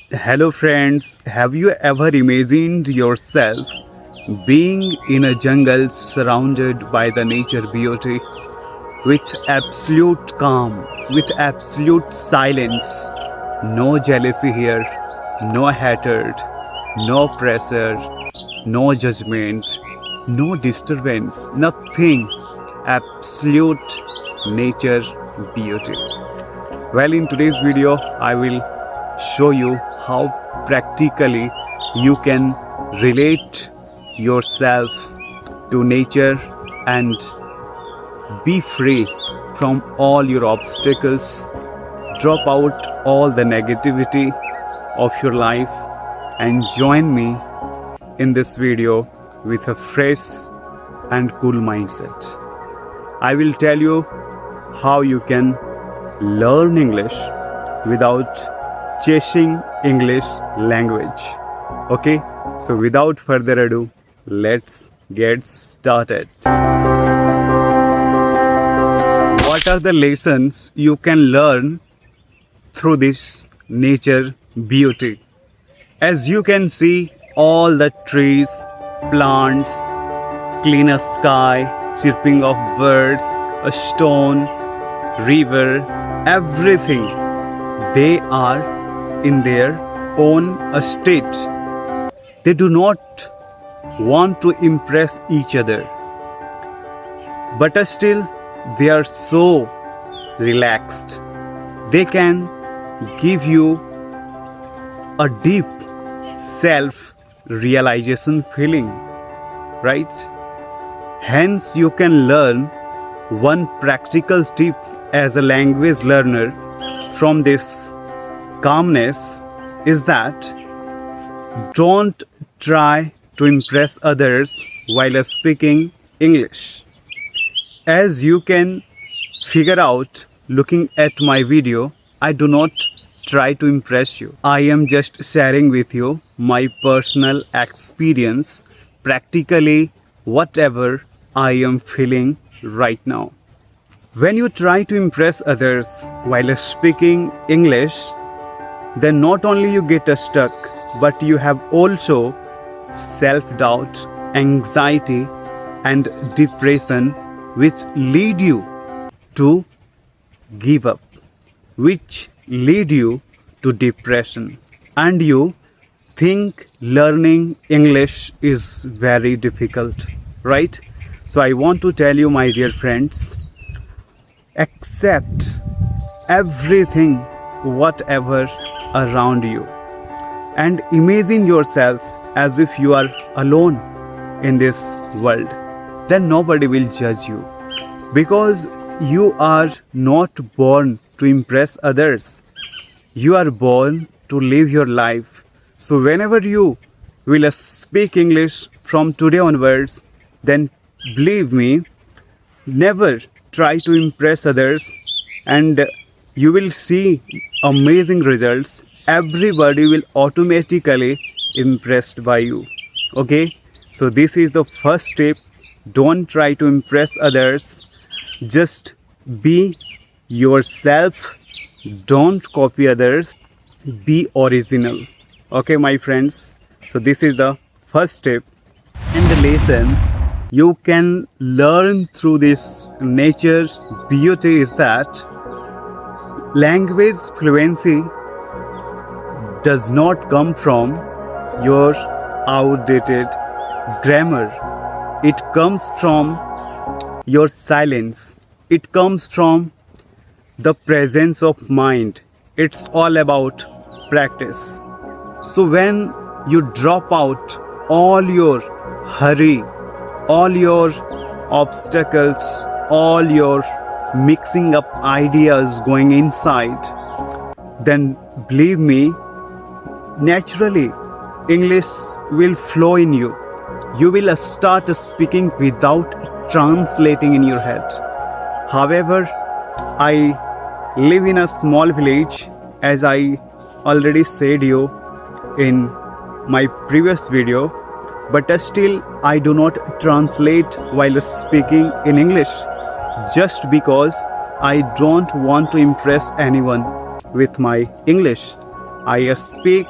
Hello, friends. Have you ever imagined yourself being in a jungle surrounded by the nature beauty with absolute calm, with absolute silence? No jealousy here, no hatred, no pressure, no judgment, no disturbance, nothing. Absolute nature beauty. Well, in today's video, I will show you how practically you can relate yourself to nature and be free from all your obstacles, drop out all the negativity of your life, and join me in this video with a fresh and cool mindset. I will tell you how you can learn English without chasing English language. Okay, so without further ado, let's get started. What are the lessons you can learn through this nature beauty? As you can see, all the trees, plants, cleaner sky, chirping of birds, a stone, river, everything, they are in their own state. They do not want to impress each other, but still they are so relaxed. They can give you a deep self realization feeling, right? Hence, you can learn one practical tip as a language learner from this calmness is that don't try to impress others while speaking English. As you can figure out looking at my video, I do not try to impress you. I am just sharing with you my personal experience, practically whatever I am feeling right now. When you try to impress others while speaking English, then not only you get stuck, but you have also self-doubt, anxiety, and depression, which lead you to give up, which lead you to depression, and you think learning English is very difficult, right? So I want to tell you, my dear friends, accept everything, whatever around you, and imagine yourself as if you are alone in this world. Then nobody will judge you, because you are not born to impress others. You are born to live your life. So whenever you will speak English from today onwards, then believe me, never try to impress others, and you will see amazing results. Everybody will automatically impressed by you. Okay, so this is the first step. Don't try to impress others, just be yourself. Don't copy others, be original. Okay, my friends, so this is the first step. In the lesson you can learn through this nature's beauty is that language fluency does not come from your outdated grammar. It comes from your silence. It comes from the presence of mind. It's all about practice. So when you drop out all your hurry, all your obstacles, all your mixing up ideas going inside, then believe me, naturally English will flow in you. You will start speaking without translating in your head. However, I live in a small village, as I already said you in my previous video, but still I do not translate while speaking in English, just because I don't want to impress anyone with my English. I speak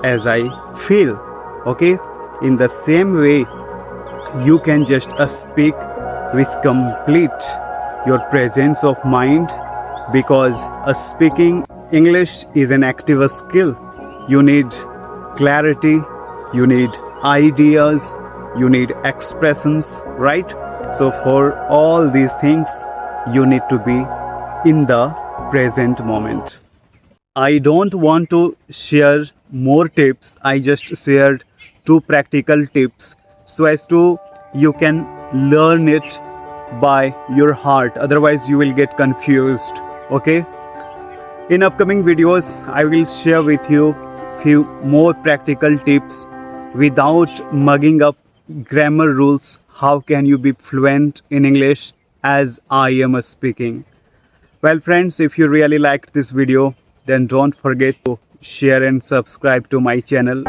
as I feel. Okay, in the same way, you can just speak with complete your presence of mind, because speaking English is an active skill. You need clarity, you need ideas, you need expressions, right? So for all these things, you need to be in the present moment. I don't want to share more tips. I just shared two practical tips so as to you can learn it by your heart. Otherwise, you will get confused. Okay? In upcoming videos, I will share with you few more practical tips without mugging up grammar rules. How can you be fluent in English as I am speaking? Well, friends, if you really liked this video, then don't forget to share and subscribe to my channel.